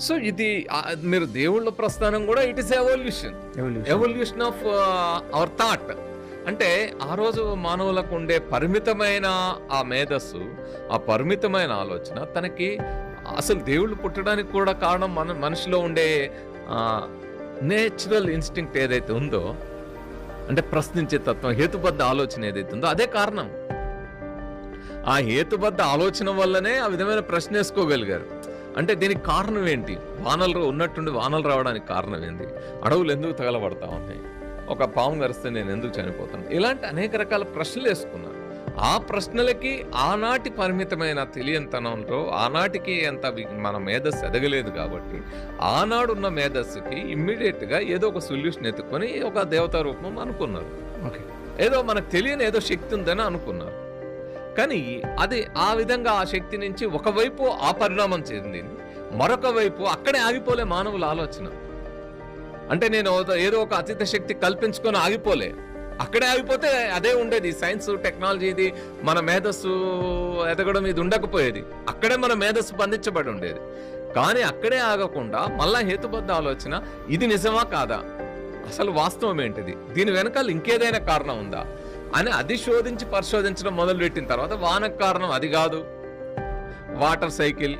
So ఇది మీరు దేవుళ్ళ ప్రస్థానం కూడా it is evolution of our thought. అంటే ఆ రోజు మానవులకు ఉండే పరిమితమైన ఆ మేధస్సు, ఆ పరిమితమైన ఆలోచన తనకి అసలు దేవుళ్ళు పుట్టడానికి కూడా కారణం మనిషిలో ఉండే నేచురల్ ఇన్స్టింక్ట్ ఏదైతే ఉందో, అంటే ప్రశ్నించే తత్వం, హేతుబద్ధ ఆలోచన ఏదైతే ఉందో అదే కారణం. ఆ హేతుబద్ధ ఆలోచన వల్లనే ఆ విధమైన ప్రశ్న వేసుకోగలిగారు. అంటే దీనికి కారణం ఏంటి? వానలు ఉన్నట్టుండి వానలు రావడానికి కారణం ఏంటి? అడవులు ఎందుకు తగలబడతా ఉన్నాయి? ఒక పాము గరిస్తే నేను ఎందుకు చనిపోతాను? ఇలాంటి అనేక రకాల ప్రశ్నలు వేసుకున్నారు. ఆ ప్రశ్నలకి ఆనాటి పరిమితమైన తెలియనితనంలో ఆనాటికి అంత మన మేధస్సు ఎదగలేదు కాబట్టి ఆనాడున్న మేధస్సుకి ఇమ్మీడియట్గా ఏదో ఒక సొల్యూషన్ ఎత్తుకొని ఒక దేవతా రూపం అనుకున్నారు. ఓకే. ఏదో మనకు తెలియని ఏదో శక్తి ఉందని అనుకున్నారు. కానీ అది ఆ విధంగా ఆ శక్తి నుంచి ఒకవైపు ఆ పరిణామం చెందింది, మరొక వైపు అక్కడే ఆగిపోలే మానవుల ఆలోచన. అంటే నేను ఏదో ఒక అతీత శక్తి కల్పించుకొని ఆగిపోలే, అక్కడే ఆగిపోతే అదే ఉండేది. సైన్స్ టెక్నాలజీ ఇది మన మేధస్సు ఎదగడం ఇది ఉండకపోయేది, అక్కడే మన మేధస్సు బంధించబడి ఉండేది. కానీ అక్కడే ఆగకుండా మళ్ళా హేతుబద్ధ ఆలోచన, ఇది నిజమా కాదా, అసలు వాస్తవం ఏంటిది, దీని వెనకాల ఇంకేదైనా కారణం ఉందా అని అది శోధించి పరిశోధించడం మొదలుపెట్టిన తర్వాత వానకు కారణం అది కాదు, వాటర్ సైకిల్,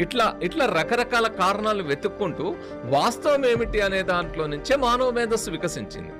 ఇట్లా రకరకాల కారణాలు వెతుక్కుంటూ వాస్తవం ఏమిటి అనే దాంట్లో నుంచే మానవ మేధస్సు వికసించింది.